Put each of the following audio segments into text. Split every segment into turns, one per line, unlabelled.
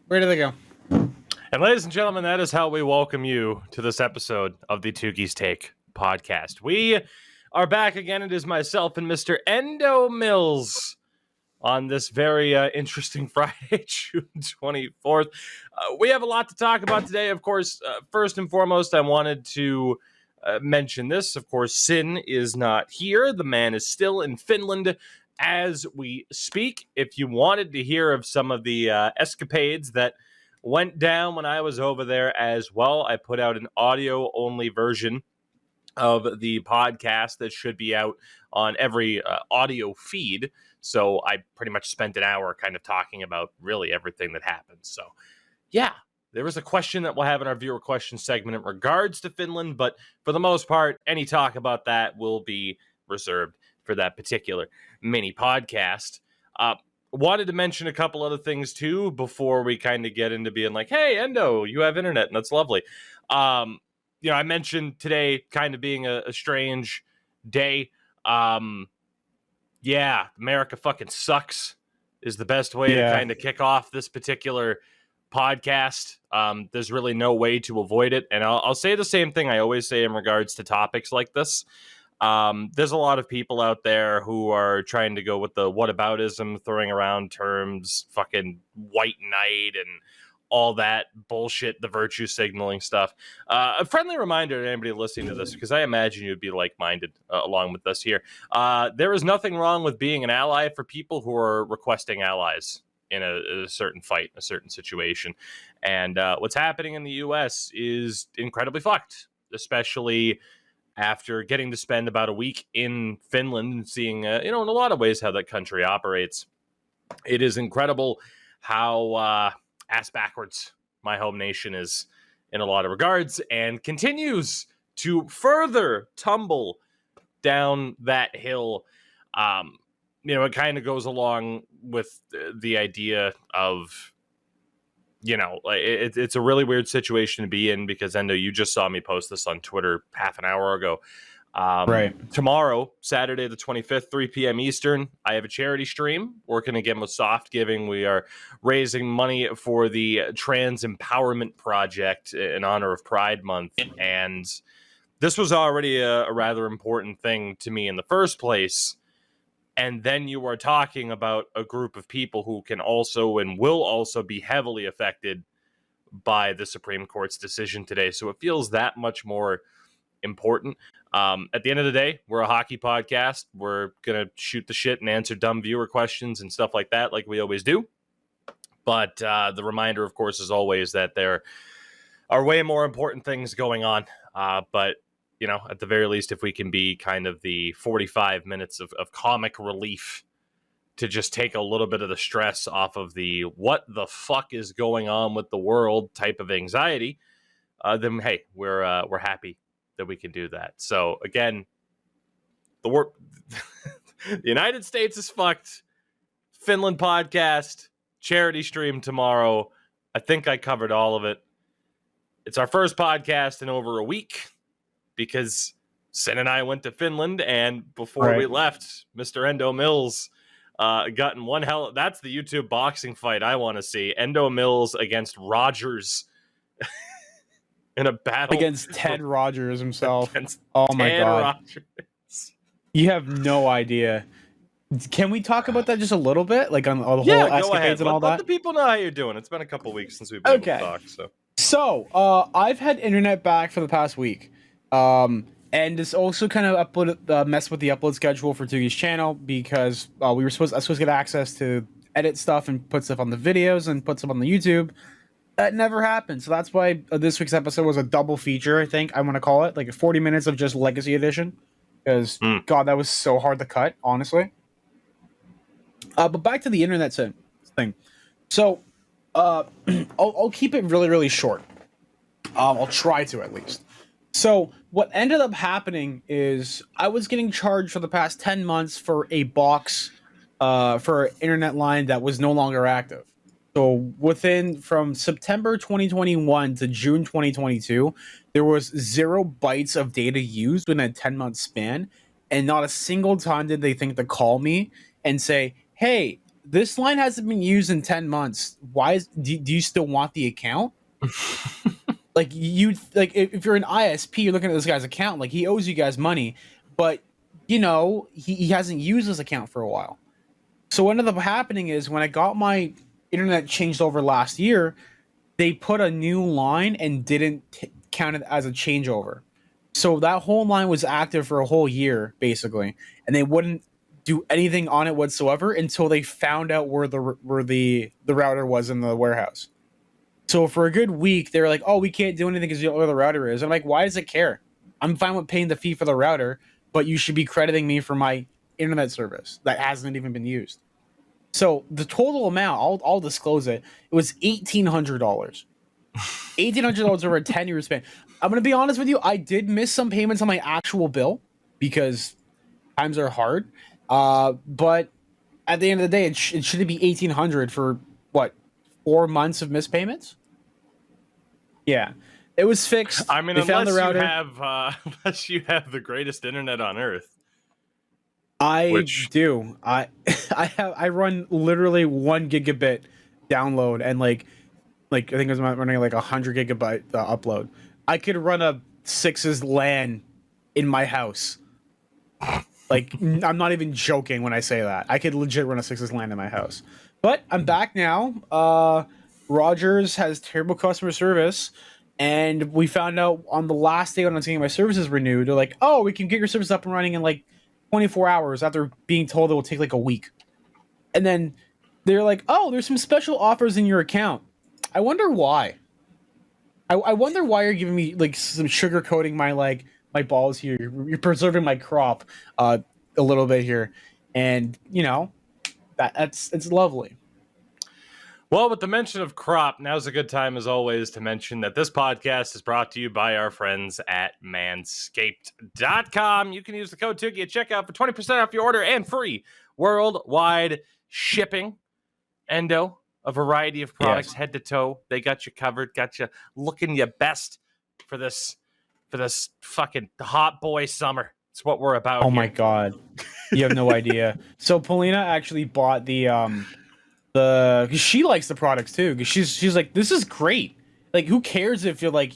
Ready to go.
And ladies and gentlemen, that is how we welcome you to this episode of the Tougies Take podcast. We are back again. It is myself and Mr. Endo Mills on this very interesting Friday, June 24th. We have a lot to talk about today. Of course, first and foremost, I wanted to mention this. Of course, Sin is not here. The man is still in Finland as we speak. If you wanted to hear of some of the escapades that went down when I was over there as well, I put out an audio-only version of the podcast that should be out on every audio feed. So I pretty much spent an hour kind of talking about really everything that happened. So, yeah, there was a question that we'll have in our viewer question segment in regards to Finland, but for the most part, any talk about that will be reserved for that particular mini podcast. Wanted to mention a couple other things too before we kind of get into being like, hey, Endo, you have internet, and that's lovely. I mentioned today kind of being a strange day. Yeah, America fucking sucks is the best way to kind of kick off this particular podcast. There's really no way to avoid it. And I'll say the same thing I always say in regards to topics like this. There's a lot of people out there who are trying to go with the whataboutism, throwing around terms, fucking white knight and all that bullshit, the virtue signaling stuff. A friendly reminder to anybody listening to this, because I imagine you'd be like-minded along with us here. There is nothing wrong with being an ally for people who are requesting allies in a certain fight, a certain situation. And what's happening in the U.S. is incredibly fucked, especially after getting to spend about a week in Finland and seeing, in a lot of ways how that country operates. It is incredible how ass backwards my home nation is in a lot of regards and continues to further tumble down that hill. It kind of goes along with the idea of, it's a really weird situation to be in because, Endo, you just saw me post this on Twitter half an hour ago.
Right.
Tomorrow, Saturday the 25th, 3 p.m. Eastern, I have a charity stream working again with Soft Giving. We are raising money for the Trans Empowerment Project in honor of Pride Month. And this was already a rather important thing to me in the first place. And then you are talking about a group of people who can also and will also be heavily affected by the Supreme Court's decision today. So it feels that much more important. At the end of the day, we're a hockey podcast. We're going to shoot the shit and answer dumb viewer questions and stuff like that, like we always do. But the reminder, of course, is always that there are way more important things going on. But at the very least, if we can be kind of the 45 minutes of comic relief to just take a little bit of the stress off of the what the fuck is going on with the world type of anxiety, then, hey, we're happy that we can do that. So, again, the United States is fucked. Finland podcast, charity stream tomorrow. I think I covered all of it. It's our first podcast in over a week, because Sin and I went to Finland, and before we left, Mr. Endo Mills got in one hell. That's the YouTube boxing fight I want to see. Endo Mills against Rogers in a battle
Against Ted Rogers himself.
Oh
my God. Rogers. You have no idea. Can we talk about that just a little bit? Like on the whole escapades and all that?
Let the people know how you're doing. It's been a couple weeks since we've been able to talk.
So I've had internet back for the past week. And this also kind of messed with the upload schedule for Tougie's channel because I was supposed to get access to edit stuff and put stuff on the videos and put stuff on the YouTube. That never happened. So that's why this week's episode was a double feature, I think I want to call it. Like 40 minutes of just Legacy Edition. Because, God, that was so hard to cut, honestly. But back to the internet thing. So, I'll keep it really, really short. I'll try to, at least. So what ended up happening is I was getting charged for the past 10 months for a box for an internet line that was no longer active. So from September 2021 to June 2022, there was 0 bytes of data used in a 10-month span, and not a single time did they think to call me and say, hey, this line hasn't been used in 10 months. Do you still want the account? Like if you're an ISP, you're looking at this guy's account, like he owes you guys money, but he hasn't used his account for a while. So what ended up happening is when I got my internet changed over last year, they put a new line and didn't count it as a changeover. So that whole line was active for a whole year, basically, and they wouldn't do anything on it whatsoever until they found out where the router was in the warehouse. So for a good week, they were like, "Oh, we can't do anything because you don't know where the router is." I'm like, "Why does it care? I'm fine with paying the fee for the router, but you should be crediting me for my internet service that hasn't even been used." So the total amount, I'll disclose it. It was $1,800. $1,800 over a 10-year span. I'm gonna be honest with you. I did miss some payments on my actual bill because times are hard. But at the end of the day, it shouldn't be $1,800 for what, 4 months of missed payments? Yeah, it was fixed.
I mean,
they found the router.
Unless you have the greatest internet on earth.
I do. I run literally 1 gigabit download and like I think I was running like 100 gigabyte upload. I could run a 6's LAN in my house. Like I'm not even joking when I say that. I could legit run a 6's LAN in my house. But I'm back now. Rogers has terrible customer service, and we found out on the last day when I was getting my services renewed, they're like, "Oh, we can get your service up and running in like 24 hours," after being told it will take like a week. And then they're like, "Oh, there's some special offers in your account." I wonder why. I wonder why you're giving me like some sugar coating my balls here. You're preserving my crop a little bit here, and it's lovely.
Well, with the mention of crop, now's a good time, as always, to mention that this podcast is brought to you by our friends at Manscaped.com. You can use the code Tougie at checkout for 20% off your order and free worldwide shipping. Endo, a variety of products, head to toe. They got you covered, got you looking your best for this fucking hot boy summer. It's what we're about.
Oh my God, you have no idea. So Polina actually bought cause she likes the products too. Cause she's like, this is great. Like, who cares if you're like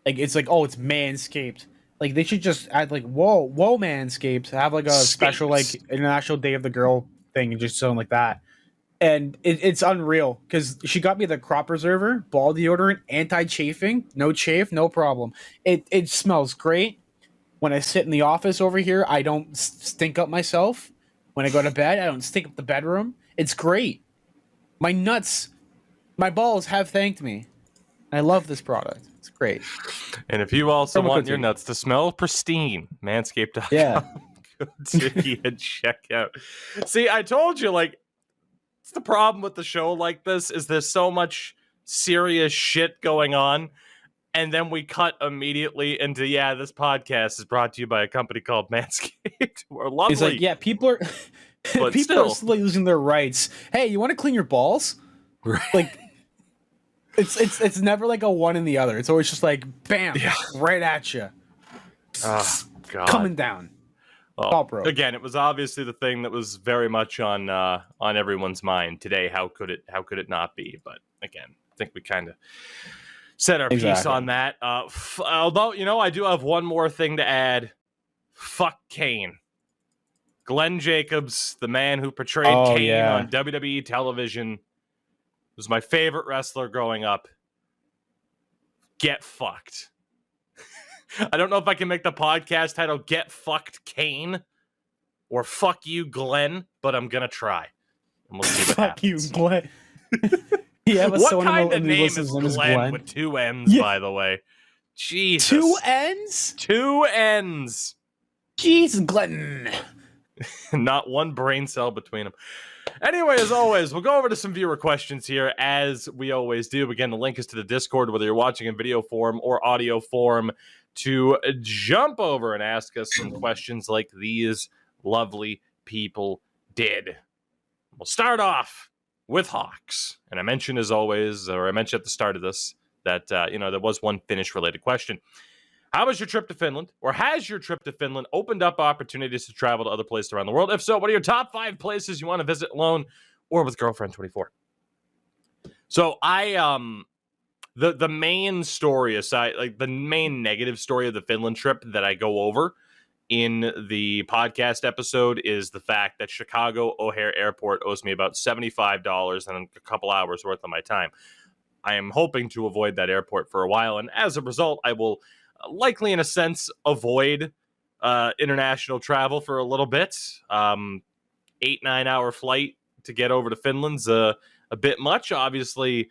it's like, oh, it's Manscaped. Like, they should just add like, whoa, Manscaped. Have like a special like International Day of the Girl thing and just something like that. And it's unreal because she got me the crop preserver, ball deodorant, anti-chafing, no chafe, no problem. It smells great. When I sit in the office over here, I don't stink up myself. When I go to bed, I don't stink up the bedroom. It's great. My balls have thanked me. I love this product. It's great.
And if you also want your nuts to smell pristine, Manscaped.com.
Yeah.
Go to and check out. See, I told you, like, it's the problem with the show like this is there's so much serious shit going on. And then we cut immediately into, this podcast is brought to you by a company called Manscaped. We're lovely.
It's like, people are...
But
people are still losing their rights. Hey, you want to clean your balls?
Right.
Like, it's never like a one and the other. It's always just like, bam, right at you.
Oh, God.
Coming down.
Well, again, it was obviously the thing that was very much on everyone's mind today. How could it not be? But again, I think we kind of set our piece on that. Although, I do have one more thing to add. Fuck Kane. Glenn Jacobs, the man who portrayed Kane on WWE television, was my favorite wrestler growing up. Get fucked. I don't know if I can make the podcast title Get Fucked Kane or Fuck You Glenn, but I'm going to try. And we'll see what happens.
Fuck you, Glenn.
What kind of name is Glenn with 2 N's, by the way? Jesus.
2 N's?
2 N's.
Jesus, Glenn.
Not one brain cell between them. Anyway, as always, we'll go over to some viewer questions here, as we always do. Again, the link is to the Discord, whether you're watching in video form or audio form, to jump over and ask us some questions like these lovely people did. We'll start off with Hawks. And I mentioned, as always, or I mentioned at the start of this, that, there was one Finnish-related question. How was your trip to Finland, or has your trip to Finland opened up opportunities to travel to other places around the world? If so, what are your top 5 places you want to visit alone or with Girlfriend 24. So the main story aside, like the main negative story of the Finland trip that I go over in the podcast episode is the fact that Chicago O'Hare Airport owes me about $75 and a couple hours worth of my time. I am hoping to avoid that airport for a while, and as a result, I will likely, in a sense, avoid international travel for a little bit. 8-9 hour flight to get over to Finland's a bit much. Obviously,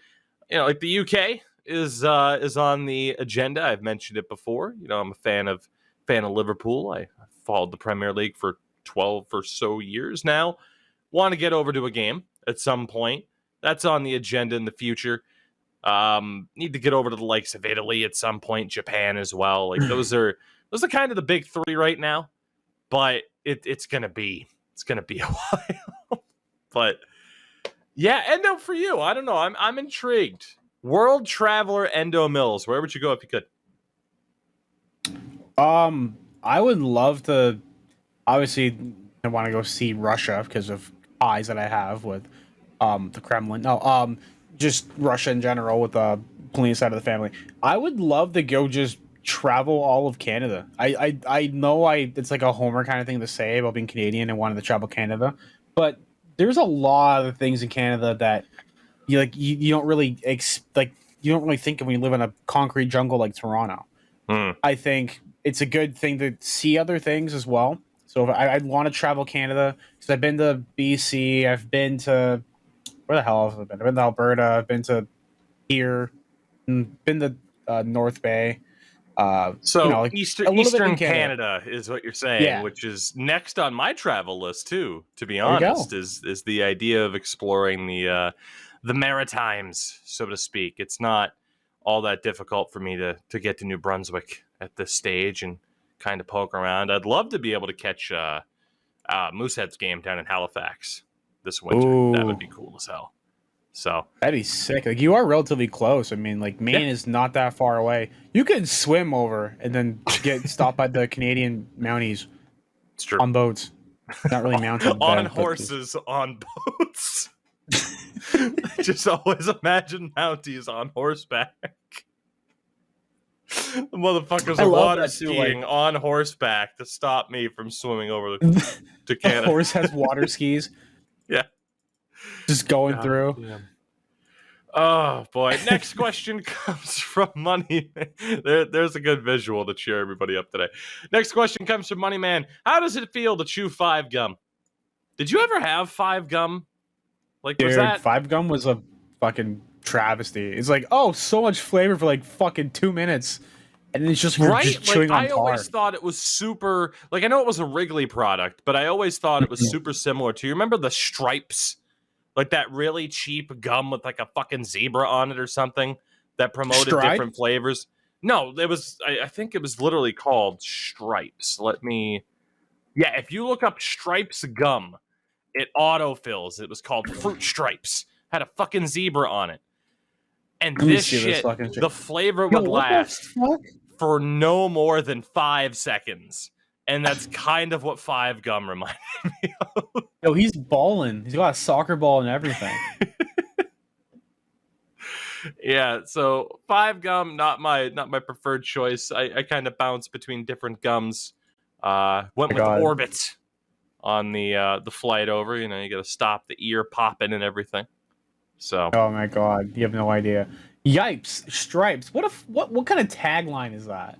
like the UK is on the agenda. I've mentioned it before. I'm a fan of Liverpool. I followed the Premier League for 12 or so years now. Want to get over to a game at some point. That's on the agenda in the future. Need to get over to the likes of Italy at some point, Japan as well. Like those are kind of the big three right now. But it's gonna be a while. But yeah, Endo for you. I don't know. I'm intrigued. World Traveler Endo Mills. Where would you go if you could?
I would love to. Obviously, I want to go see Russia because of ties that I have with the Kremlin. No, just Russia in general with the Polina side of the family. I would love to go just travel all of Canada. I know it's like a homer kind of thing to say about being Canadian and wanting to travel Canada, but there's a lot of things in Canada that you don't really you don't really think of when you live in a concrete jungle like Toronto. I think it's a good thing to see other things as well. So if I'd want to travel Canada because I've been to BC, I've been to where the hell have I been? I've been to Alberta, I've been to here, and been to North Bay.
Eastern Canada is what you're saying, which is next on my travel list too. To be honest, is the idea of exploring the Maritimes, so to speak. It's not all that difficult for me to get to New Brunswick at this stage and kind of poke around. I'd love to be able to catch Moosehead's game down in Halifax this winter. Ooh. That would be cool as hell. So
that'd be sick. Like you are relatively close. I mean, like Maine is not that far away. You could swim over and then get stopped by the Canadian Mounties.
It's true.
On boats. Not really mounted.
On horses, on boats. Just always imagine Mounties on horseback. The motherfuckers are water skiing on horseback to stop me from swimming over to Canada.
The horse has water skis.
Yeah.
Just going through.
Yeah. Oh, boy. Next question comes from Money. There's a good visual to cheer everybody up today. Next question comes from Money Man. How does it feel to chew 5 gum? Did you ever have 5 gum? Like,
dude,
was that
5 gum was a fucking travesty. It's like, oh, so much flavor for like fucking 2 minutes. And then it's just just chewing on tar.
I always thought it was super, like I know it was a Wrigley product, but I always thought it was super similar to, you remember the Stripes? Like that really cheap gum with like a fucking zebra on it or something that promoted different flavors. No, it was, I think it was literally called Stripes. If you look up Stripes gum, it autofills. It was called Fruit Stripes. Had a fucking zebra on it. And this shit, the flavor would last for no more than 5 seconds. And that's kind of what 5 gum reminded me of.
Yo, he's balling. He's got a soccer ball and everything.
Yeah, so 5 gum, not my preferred choice. I kind of bounce between different gums. Went with Orbit on the flight over. You got to stop the ear popping and everything. So.
Oh my god, you have no idea. Yipes, Stripes. What kind of tagline is that?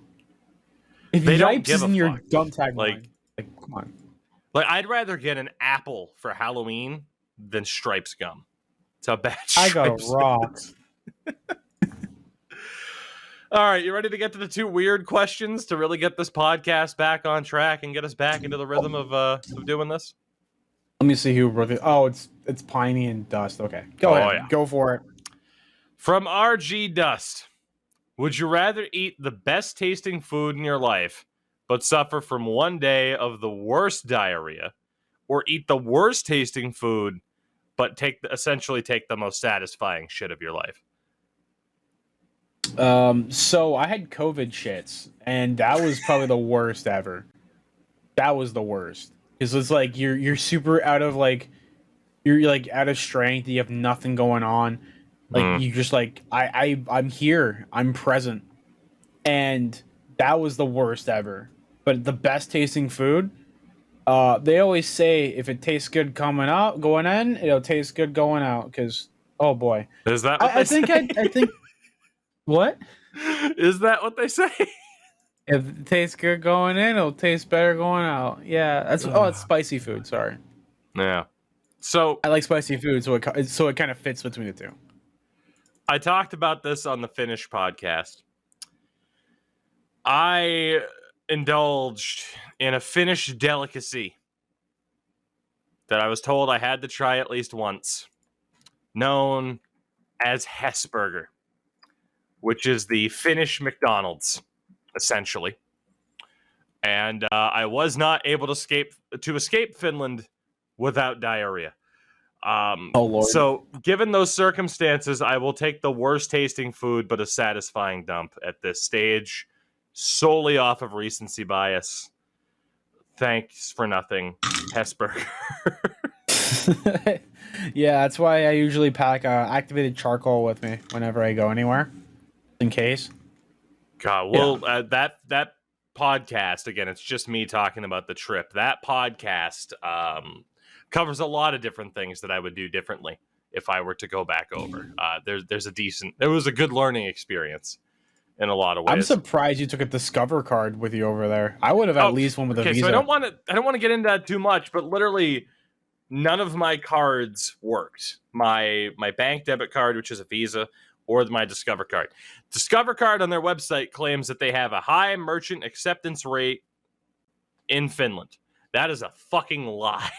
If
they
Yipes is in your gum tagline, like come on.
Like I'd rather get an apple for Halloween than Stripes gum. That's how bad
I
Stripes
got rocks.
All right, you ready to get to the 2 weird questions to really get this podcast back on track and get us back into the rhythm of doing this?
Let me see who wrote it. Oh, it's Piney and Dust. Okay, go ahead. Yeah. Go for it.
From RG Dust, would you rather eat the best tasting food in your life, but suffer from 1 day of the worst diarrhea, or eat the worst tasting food, but essentially take the most satisfying shit of your life?
So I had COVID shits, and that was probably the worst ever. That was the worst. Because it's like you're super out of like you're like out of strength, you have nothing going on, like you just like I'm here, I'm present, and that was the worst ever. But the best tasting food, they always say if it tastes good going in, it'll taste good going out. Because oh boy,
Is that what they say?
I think what?
Is that what they say?
If it tastes good going in, it'll taste better going out. Yeah, that's it's spicy food. Sorry.
Yeah. So
I like spicy food, so it kind of fits between the two.
I talked about this on the Finnish podcast. I indulged in a Finnish delicacy that I was told I had to try at least once, known as Hesburger, which is the Finnish McDonald's, essentially. And I was not able to escape Finland without diarrhea.
Oh Lord!
So, given those circumstances, I will take the worst tasting food but a satisfying dump at this stage, solely off of recency bias. Thanks for nothing, Hesburger.
Yeah, that's why I usually pack activated charcoal with me whenever I go anywhere, in case.
God, well, that podcast, again, it's just me talking about the trip. That podcast covers a lot of different things that I would do differently if I were to go back over. There was a good learning experience in a lot of ways.
I'm surprised you took a Discover card with you over there. I would have at least one with a Visa.
So I don't want to get into that too much, but literally none of my cards worked. My bank debit card, which is a Visa, or my Discover card. Discover card on their website claims that they have a high merchant acceptance rate in Finland. That is a fucking lie.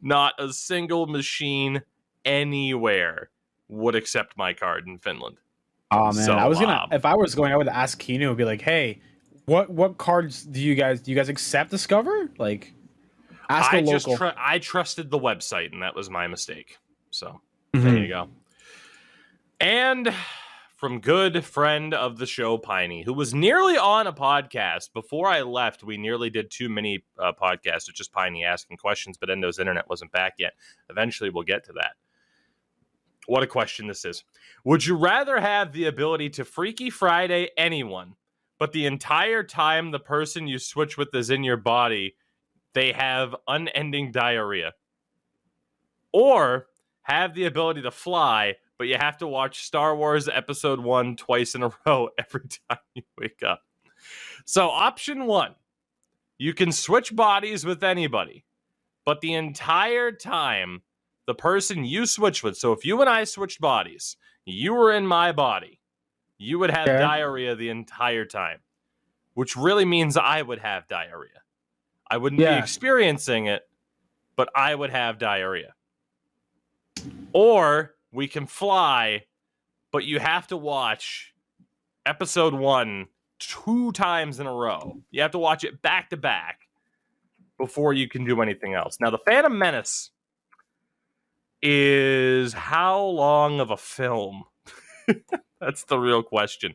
Not a single machine anywhere would accept my card in Finland.
Oh man, I was gonna if I was going, I would ask Kino, be like, hey, what cards do you guys accept Discover? Like, ask a local.
I trusted the website, and that was my mistake. So there you go. And from good friend of the show, Piney, who was nearly on a podcast before I left. We nearly did too many podcasts with just Piney asking questions, but Endo's internet wasn't back yet. Eventually, we'll get to that. What a question this is. Would you rather have the ability to Freaky Friday anyone, but the entire time the person you switch with is in your body, they have unending diarrhea? Or have the ability to fly, but you have to watch Star Wars Episode 1 twice in a row every time you wake up? So option 1, you can switch bodies with anybody, but the entire time the person you switch with, so if you and I switched bodies, you were in my body, you would have diarrhea the entire time, which really means I would have diarrhea. I wouldn't be experiencing it, but I would have diarrhea. Or we can fly, but you have to watch Episode 1 2 times in a row. You have to watch it back to back before you can do anything else. Now, the Phantom Menace is how long of a film? That's the real question.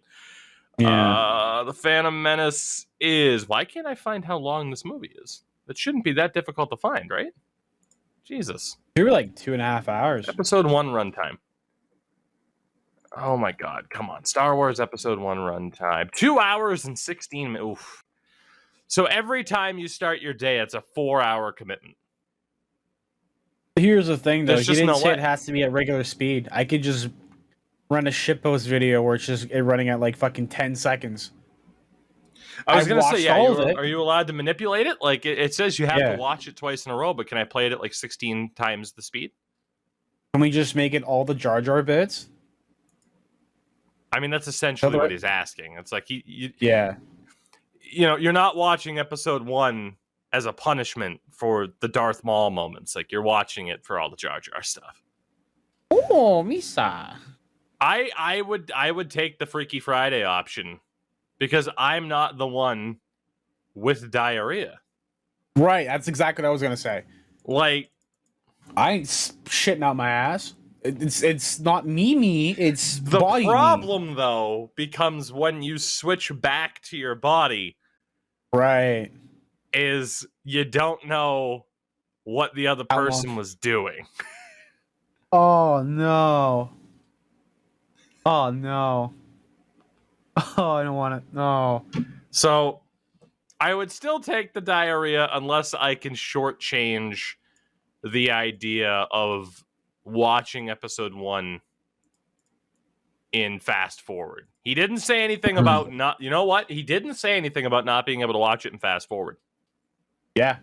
Yeah. The Phantom Menace is... Why can't I find how long this movie is? It shouldn't be that difficult to find, right? Jesus.
You were like 2.5 hours.
Episode 1 runtime. Oh my God, come on. Star Wars Episode 1 runtime. 2 hours and 16 minutes. Oof. So every time you start your day, it's a 4-hour commitment.
Here's the thing, though. You didn't say
way.
It has to be at regular speed. I could just run a shitpost video where it's just running at like fucking 10 seconds.
I was going to say, are you allowed to manipulate it? Like, it says you have to watch it twice in a row, but can I play it at like 16 times the speed?
Can we just make it all the Jar Jar bits?
I mean, that's essentially what he's asking. It's like,
yeah.
You know, you're not watching Episode 1 as a punishment for the Darth Maul moments. Like, you're watching it for all the Jar Jar stuff.
Oh, Misa.
I would take the Freaky Friday option because I'm not the one with diarrhea.
Right, that's exactly what I was gonna say.
Like,
I ain't shitting out my ass. It's not me. It's
the
body
problem
me.
Though becomes when you switch back to your body.
Right.
Is you don't know what the other
How long?
person was doing.
Oh no. Oh no. Oh, I don't want it. No.
So I would still take the diarrhea unless I can shortchange the idea of watching episode 1 in fast forward. He didn't say anything about not, you know what? He didn't say anything about not being able to watch it in fast forward.
Yeah.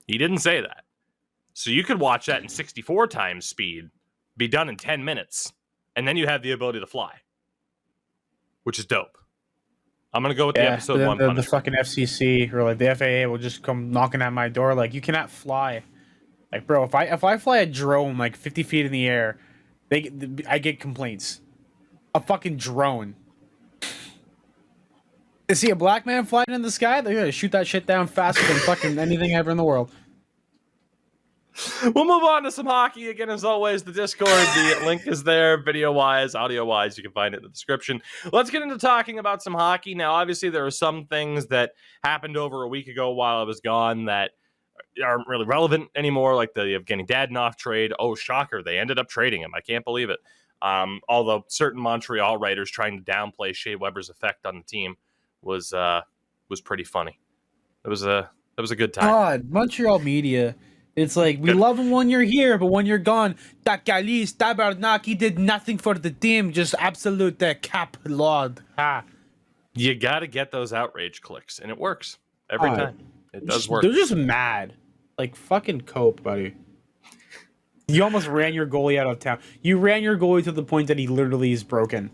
He didn't say that. So you could watch that in 64 times speed, be done in 10 minutes, and then you have the ability to fly, which is dope. I'm going to go with the episode 1
the
punishment.
fucking FCC or like the FAA will just come knocking at my door like, you cannot fly. Like, bro, if I fly a drone like 50 feet in the air, I get complaints. A fucking drone. To see a black man flying in the sky, they're gonna shoot that shit down faster than fucking anything ever in the world.
We'll move on to some hockey again. As always, the Discord, the link is there, video-wise, audio-wise. You can find it in the description. Let's get into talking about some hockey. Now, obviously, there are some things that happened over a week ago while I was gone that aren't really relevant anymore, like the Evgeny Dadonov trade. Oh, shocker, they ended up trading him. I can't believe it. Although certain Montreal writers trying to downplay Shea Weber's effect on the team was pretty funny. It was a good time.
God, Montreal media. It's like, we love him when you're here, but when you're gone, that Galis, Tabarnak, did nothing for the team. Just absolute cap lord. Ha.
You got to get those outrage clicks, and it works every time. It does work.
They're just mad. Like, fucking cope, buddy. You almost ran your goalie out of town. You ran your goalie to the point that he literally is broken.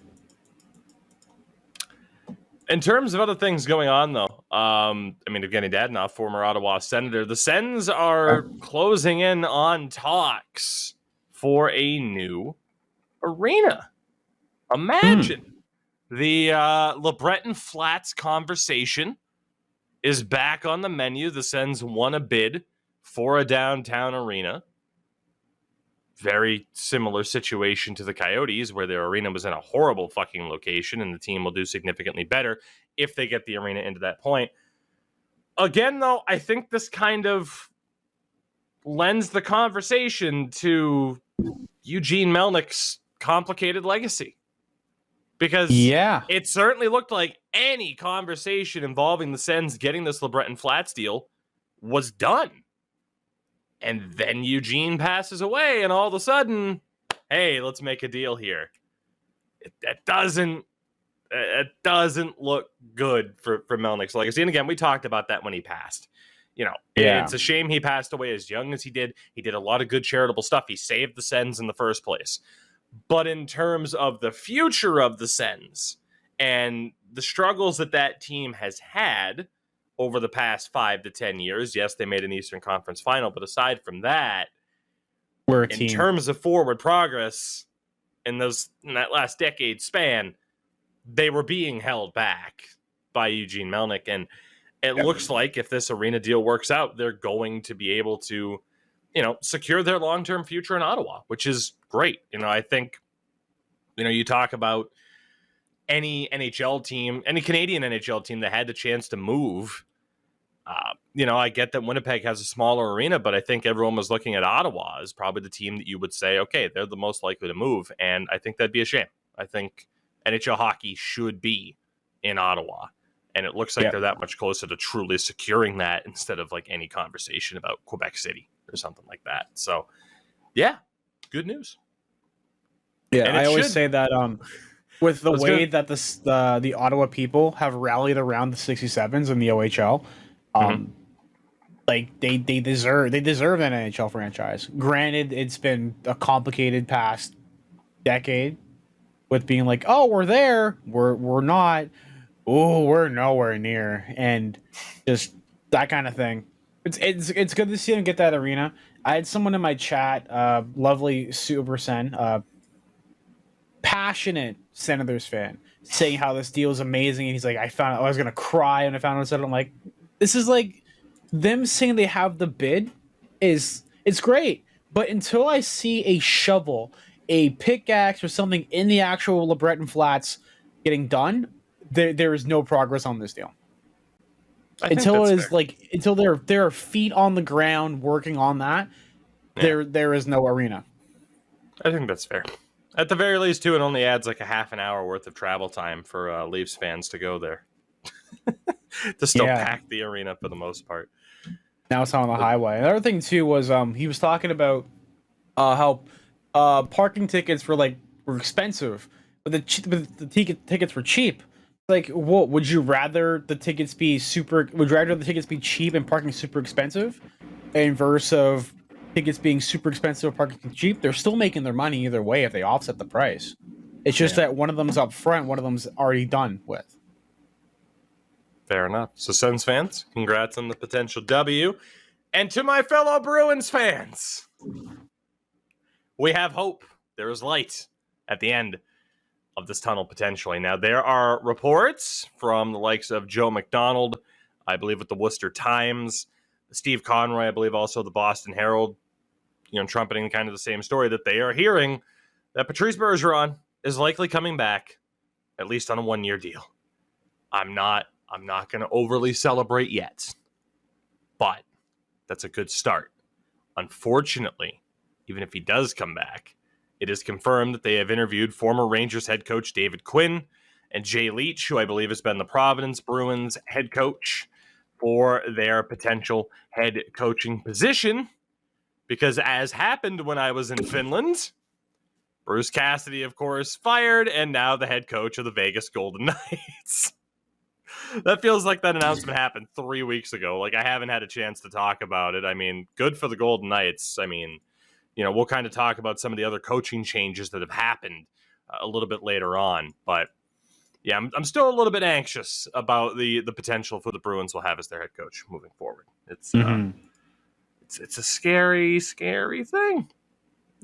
In terms of other things going on, though, I mean, Evgeny Dadonov, former Ottawa Senator, the Sens are closing in on talks for a new arena. Imagine the LeBreton Flats conversation is back on the menu. The Sens won a bid for a downtown arena. Very similar situation to the Coyotes, where their arena was in a horrible fucking location, and the team will do significantly better if they get the arena into that point. Again, though, I think this kind of lends the conversation to Eugene Melnick's complicated legacy. Because it certainly looked like any conversation involving the Sens getting this LeBreton Flats deal was done. And then Eugene passes away, and all of a sudden, hey, let's make a deal here. It doesn't look good for Melnick's legacy. And again, we talked about that when he passed. You know, it's a shame he passed away as young as he did. He did a lot of good charitable stuff. He saved the Sens in the first place. But in terms of the future of the Sens and the struggles that team has had over the past 5 to 10 years. Yes, they made an Eastern Conference final, but aside from that,
we're a
in
team.
Terms of forward progress in that last decade span, they were being held back by Eugene Melnick. And it looks like if this arena deal works out, they're going to be able to, secure their long-term future in Ottawa, which is great. I think, you talk about any NHL team, any Canadian NHL team that had the chance to move. I get that Winnipeg has a smaller arena, but I think everyone was looking at Ottawa as probably the team that you would say, okay, they're the most likely to move. And I think that'd be a shame. I think NHL hockey should be in Ottawa. And it looks like they're that much closer to truly securing that instead of like any conversation about Quebec City or something like that. So, yeah, good news.
Yeah, and I always say that with the way that the Ottawa people have rallied around the 67s in the OHL, like they deserve an NHL franchise. Granted, it's been a complicated past decade with being like, oh, we're there, we're not, oh, we're nowhere near, and just that kind of thing. It's good to see them get that arena. I had someone in my chat, lovely Super Sen, passionate Senators fan, saying how this deal is amazing, and he's like, I was gonna cry when I found out. I'm like, this is like them saying they have the bid it's great, but until I see a shovel, a pickaxe, or something in the actual LeBreton Flats getting done, there is no progress on this deal.
I think
Until
that's
it is
fair.
until there are feet on the ground working on that,
Yeah.
there is no arena.
I think that's fair. At the very least, too, it only adds like a half an hour worth of travel time for Leafs fans to go there to still
Yeah.
pack the arena for the most part.
Now it's on the
But
highway. Another thing too was he was talking about how parking tickets were expensive, but tickets were cheap. Like, what would you rather the tickets be super? Would you rather the tickets be cheap and parking super expensive, in verse of tickets being super expensive and parking cheap? They're still making their money either way if they offset the price. It's just
Yeah.
that one of them's up front, one of them's already done with.
Fair enough. So, Sens fans, congrats on the potential W. And to my fellow Bruins fans, we have hope. There is light at the end of this tunnel potentially. Now, there are reports from the likes of Joe McDonald, I believe with the Worcester Times, Steve Conroy, I believe also the Boston Herald, trumpeting kind of the same story, that they are hearing that Patrice Bergeron is likely coming back, at least on a 1-year deal. I'm not going to overly celebrate yet, but that's a good start. Unfortunately, even if he does come back, it is confirmed that they have interviewed former Rangers head coach David Quinn and Jay Leach, who I believe has been the Providence Bruins head coach, for their potential head coaching position. Because as happened when I was in Finland, Bruce Cassidy, of course, fired, and now the head coach of the Vegas Golden Knights. That feels like that announcement happened 3 weeks ago. Like, I haven't had a chance to talk about it. I mean, good for the Golden Knights. I mean, we'll kind of talk about some of the other coaching changes that have happened a little bit later on. But, yeah, I'm still a little bit anxious about the potential for the Bruins will have as their head coach moving forward. It's a scary, scary thing.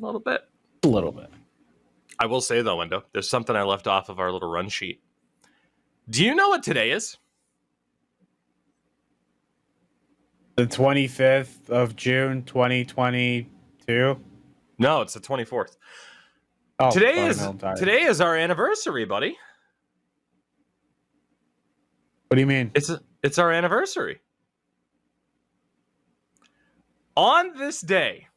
A little bit.
A little bit.
I will say, though, Wendo, there's something I left off of our little run sheet. Do you know what today is?
The 25th of June, 2022.
No, it's the 24th.
Oh,
Today is our anniversary, buddy.
What do you mean?
It's our anniversary. On this day,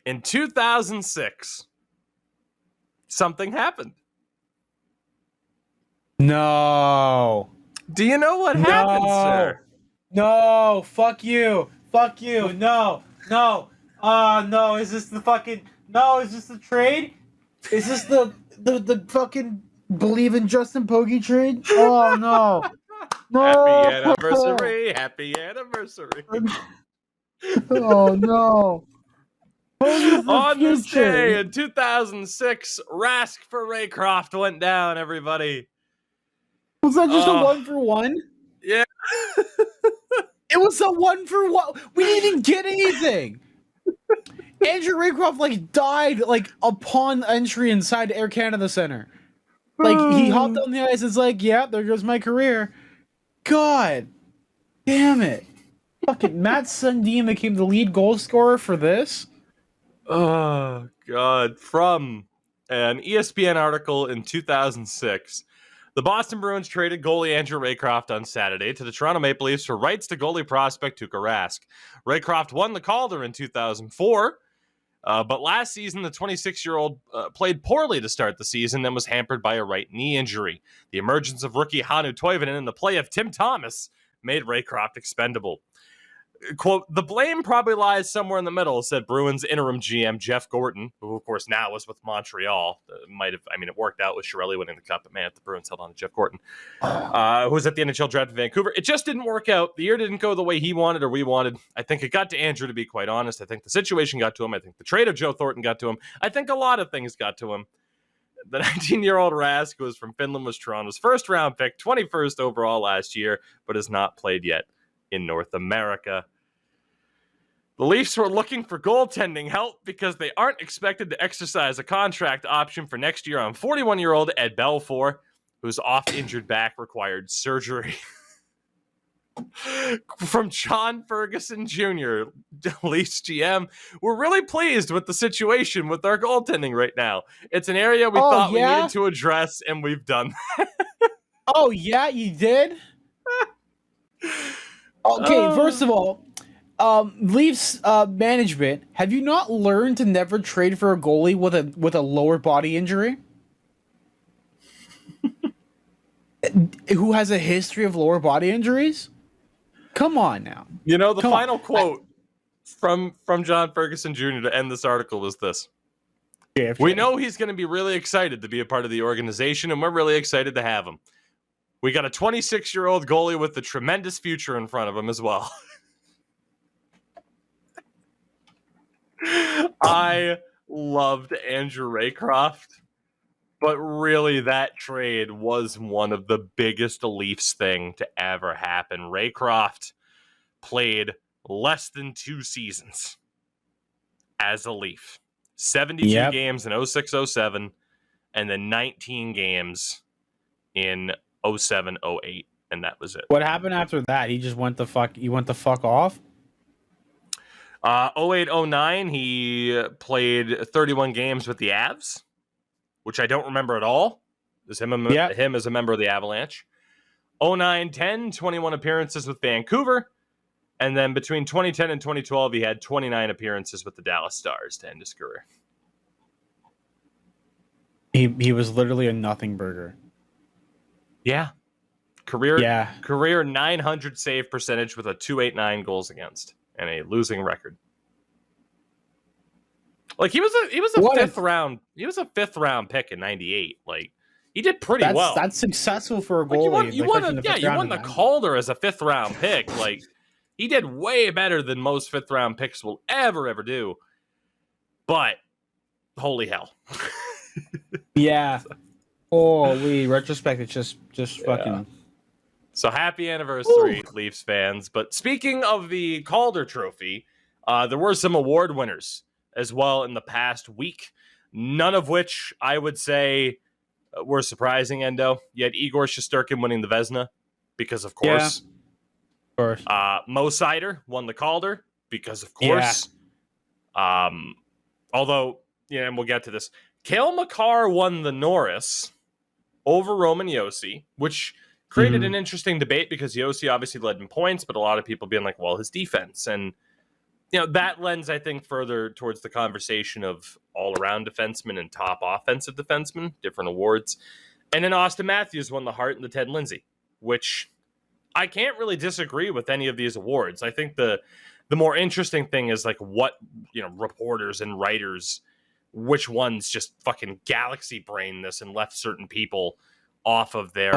in 2006, something happened.
No.
Do you know what happened, sir?
No. Fuck you. Fuck you. No. No. No. Is this the fucking? No. Is this the trade? Is this the fucking believe in Justin Pogge trade? Oh no. No.
Happy anniversary. Happy anniversary.
Oh no.
On this day in 2006, Rask for Raycroft went down, everybody.
Was that just a 1-for-1?
Yeah.
It was a 1-for-1. We didn't even get anything. Andrew Raycroft died upon entry inside Air Canada Center. He hopped on the ice and it's yeah, there goes my career. God damn it. Fucking Matt Sundin became the lead goal scorer for this.
Oh, God. From an ESPN article in 2006, the Boston Bruins traded goalie Andrew Raycroft on Saturday to the Toronto Maple Leafs for rights to goalie prospect Tuukka Rask. Raycroft won the Calder in 2004, but last season, the 26-year-old played poorly to start the season and was hampered by a right knee injury. The emergence of rookie Hannu Toivonen and the play of Tim Thomas made Raycroft expendable. Quote, the blame probably lies somewhere in the middle, said Bruins interim GM Jeff Gorton, who, of course, now is with Montreal. It worked out with Chiarelli winning the cup, but man, if the Bruins held on to Jeff Gorton, who was at the NHL draft in Vancouver. It just didn't work out. The year didn't go the way he wanted or we wanted. I think it got to Andrew, to be quite honest. I think the situation got to him. I think the trade of Joe Thornton got to him. I think a lot of things got to him. The 19-year-old Rask, who was from Finland, was Toronto's first-round pick, 21st overall last year, but has not played yet in North America. The Leafs were looking for goaltending help because they aren't expected to exercise a contract option for next year on 41-year-old Ed Belfour, whose oft-injured back required surgery. From John Ferguson Jr., Leafs GM, we're really pleased with the situation with our goaltending right now. It's an area we thought we needed to address, and we've done that.
Oh, yeah, you did? Okay, first of all, Leafs management, have you not learned to never trade for a goalie with a lower body injury? Who has a history of lower body injuries? Come on now.
You know, the
Come
final
on.
quote from John Ferguson Jr. to end this article was this.
JFJ.
We know he's going to be really excited to be a part of the organization, and we're really excited to have him. We got a 26-year-old goalie with a tremendous future in front of him as well. I loved Andrew Raycroft, but really that trade was one of the biggest Leafs thing to ever happen. Raycroft played less than 2 seasons as a Leaf. 72 games in 06-07 and then 19 games in 07-08, and that was it.
What happened after that? He just went the fuck off?
08-09, he played 31 games with the Avs, which I don't remember at all. Is him as a member of the Avalanche. 09-10, 21 appearances with Vancouver. And then between 2010 and 2012, he had 29 appearances with the Dallas Stars to end his career.
He was literally a nothing burger.
Yeah. Career 900 save percentage with a .289 goals against and a losing record. Like he was a fifth round pick in 98. Like he did pretty well.
That's successful for a goalie.
Like you won the Calder as a 5th round pick. Like he did way better than most 5th round picks will ever do. But holy hell.
Yeah. Holy retrospect, it's just fucking.
So happy anniversary, Leafs fans. But speaking of the Calder Trophy, there were some award winners as well in the past week, none of which I would say were surprising, Endo. You had Igor Shesterkin winning the Vezina because, of course.
Yeah. Of course.
Mo Seider won the Calder because, of course. Yeah. Although, and we'll get to this. Cale Makar won the Norris over Roman Josi, which created an interesting debate because Josi obviously led in points, but a lot of people being like, well, his defense. And, that lends, I think, further towards the conversation of all-around defensemen and top offensive defensemen, different awards. And then Austin Matthews won the Hart and the Ted Lindsay, which I can't really disagree with any of these awards. I think the more interesting thing is like what, reporters and writers, which ones just fucking galaxy brain this and left certain people off of their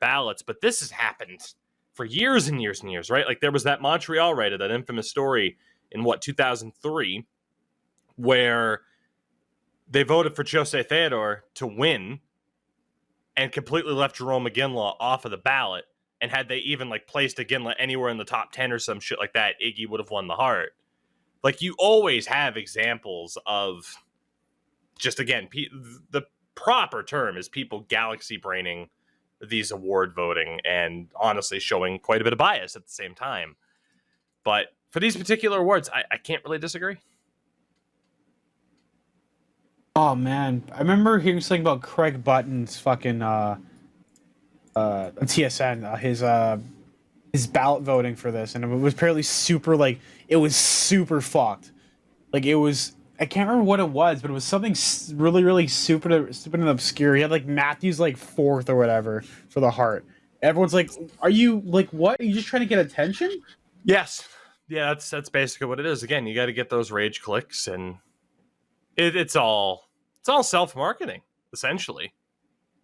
ballots. But this has happened for years and years and years, right? Like there was that Montreal writer, that infamous story in 2003, where they voted for Jose Theodore to win and completely left Jerome McGinley off of the ballot. And had they even placed Iginla anywhere in the top 10 or some shit like that, Iggy would have won the Hart. Like you always have examples of just, again, the proper term is people galaxy braining these award voting and honestly showing quite a bit of bias at the same time. But for these particular awards, I can't really disagree.
Oh man, I remember hearing something about Craig Button's fucking TSN, his ballot voting for this, and it was apparently super super fucked. Like it was, I can't remember what it was, but it was something really, really stupid and obscure. He had Matthews 4th or whatever for the Hart. Everyone's like, "Are you what? Are you just trying to get attention?"
Yes, yeah, that's basically what it is. Again, you got to get those rage clicks, and it's all self-marketing essentially.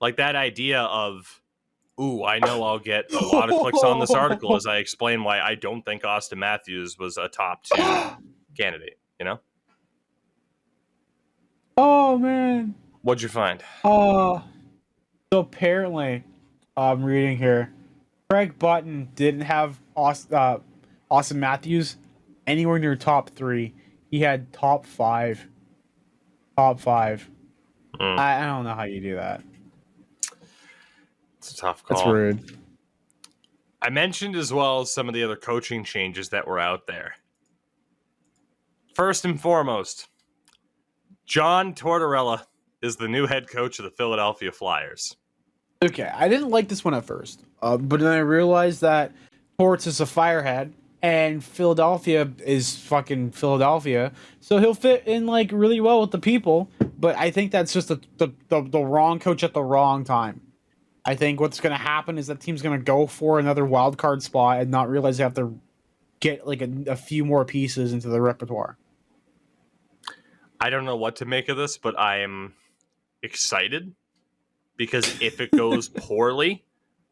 Like that idea of, ooh, I know I'll get a lot of clicks on this article as I explain why I don't think Austin Matthews was a top 2 candidate.
Oh man,
what'd you find?
So apparently, I'm reading here, Craig Button didn't have Austin Matthews anywhere near top 3. He had top 5. I don't know how you do that.
It's a tough call.
That's rude.
I mentioned as well some of the other coaching changes that were out there. First and foremost, John Tortorella is the new head coach of the Philadelphia Flyers.
Okay, I didn't like this one at first, but then I realized that Torts is a firehead, and Philadelphia is fucking Philadelphia, so he'll fit in like really well with the people. But I think that's just the wrong coach at the wrong time. I think what's going to happen is that team's going to go for another wild card spot and not realize they have to get like a few more pieces into the repertoire.
I don't know what to make of this, but I am excited because if it goes poorly,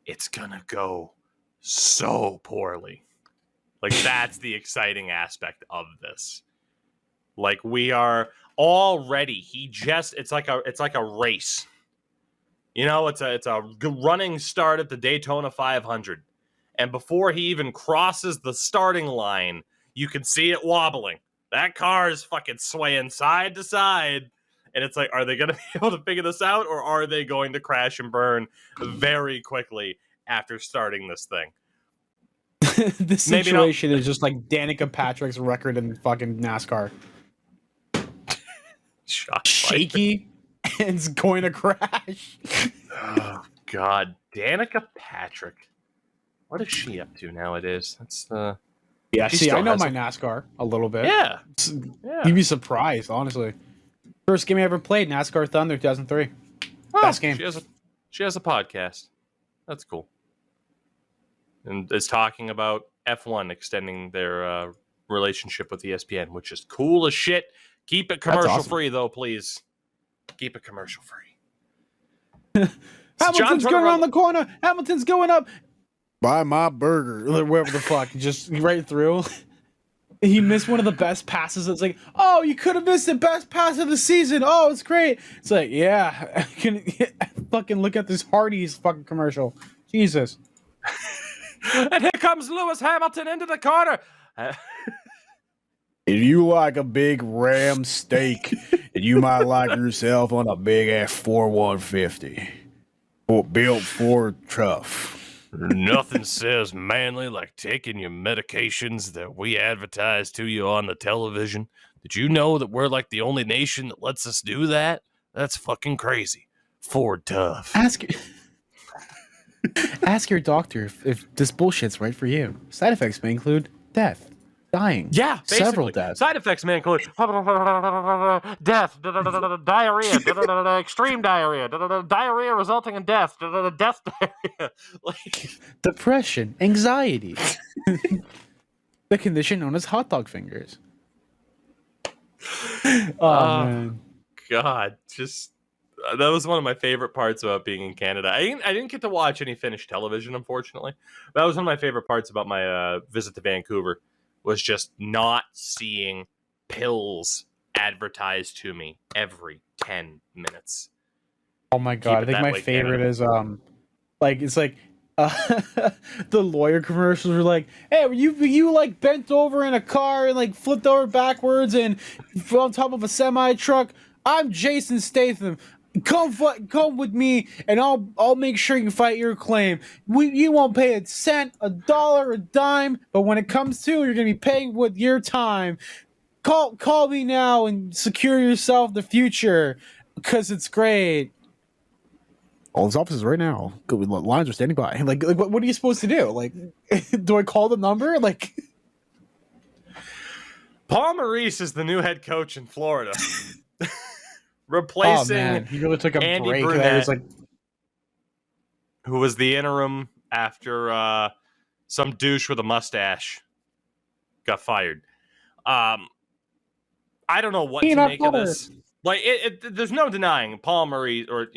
it's gonna go so poorly. Like, that's the exciting aspect of this. Like, we are already, it's like a race. You know, it's a running start at the Daytona 500. And before he even crosses the starting line, you can see it wobbling. That car is fucking swaying side to side. And it's like, are they going to be able to figure this out, or are they going to crash and burn very quickly after starting this thing?
This situation is just like Danica Patrick's record in fucking NASCAR. Shaky, and it's going to crash.
Oh, God. Danica Patrick. What is she up to nowadays? That's the...
Yeah, see, I know my NASCAR a little bit.
Yeah.
You'd be surprised, honestly. First game I ever played, NASCAR Thunder 2003. Best game.
She has a podcast. That's cool. And is talking about F1 extending their relationship with ESPN, which is cool as shit. Keep it commercial free, though, please. Keep it commercial free.
Hamilton's going around the corner. Hamilton's going up. Buy my burger. Or whatever the fuck. Just right through. He missed one of the best passes. It's like, oh, you could have missed the best pass of the season. Oh, it's great. It's like, yeah. I can fucking look at this Hardee's fucking commercial. Jesus.
And here comes Lewis Hamilton into the corner.
If you like a big ram steak, and you might like yourself on a big ass 4150, built for tough.
Nothing says manly like taking your medications that we advertise to you on the television. Did you know that we're like the only nation that lets us do that? That's fucking crazy. Ford Tough.
Ask your doctor if this bullshit's right for you. Side effects may include death, dying.
Yeah, basically.
Several deaths.
Side effects may include death, diarrhea, extreme diarrhea, diarrhea resulting in death, death diarrhea.
Depression, anxiety. The condition known as hot dog fingers. Oh, man.
God, just... that was one of my favorite parts about being in Canada. I didn't get to watch any Finnish television, unfortunately. That was one of my favorite parts about my visit to Vancouver, was just not seeing pills advertised to me every 10 minutes.
Oh my God. I think my favorite is, it's like, the lawyer commercials were like, hey, you like bent over in a car and like flipped over backwards and on top of a semi truck. I'm Jason Statham. Come with me, and I'll make sure you fight your claim. You won't pay a cent, a dollar, a dime, but when it comes to, you're gonna be paying with your time. Call me now and secure yourself the future, because it's great. All his offices right now. Good lines are standing by. Like what are you supposed to do? Like, do I call the number? Like,
Paul Maurice is the new head coach in Florida. Replacing
he really took a
Andy
break.
Brunette,
Like,
who was the interim after some douche with a mustache got fired. I don't know what to make of this. Like, there's no denying Paul Murray or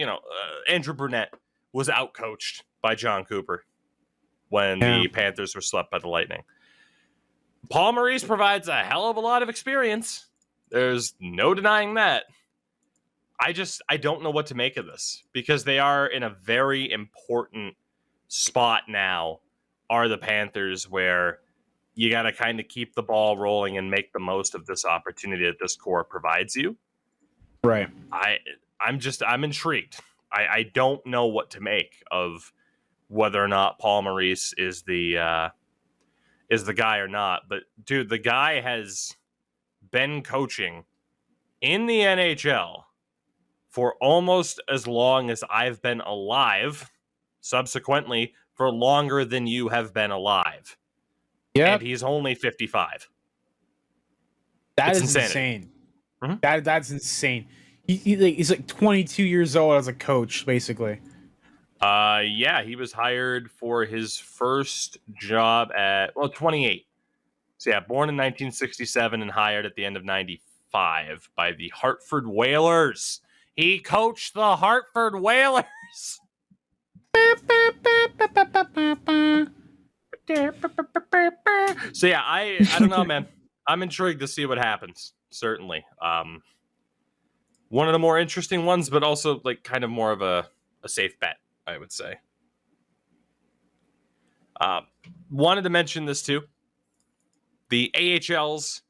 Andrew Brunette was outcoached by John Cooper when the Panthers were swept by the Lightning. Paul Maurice provides a hell of a lot of experience. There's no denying that. I don't know what to make of this, because they are in a very important spot now, are the Panthers, where you got to kind of keep the ball rolling and make the most of this opportunity that this core provides you.
Right.
I'm intrigued. I don't know what to make of whether or not Paul Maurice is the guy or not. But dude, the guy has been coaching in the NHL for almost as long as I've been alive, subsequently for longer than you have been alive.
Yeah,
and he's only 55.
that
It's
is
insanity.
insane.
Mhm.
That's insane. He's like 22 years old as a coach, basically.
Yeah, he was hired for his first job at 28. So yeah, born in 1967 and hired at the end of 95 by the Hartford Whalers. He coached the Hartford Whalers. So yeah, I don't know, man. I'm intrigued to see what happens. Certainly, one of the more interesting ones, but also like kind of more of a safe bet, I would say. Wanted to mention this too. The AHL's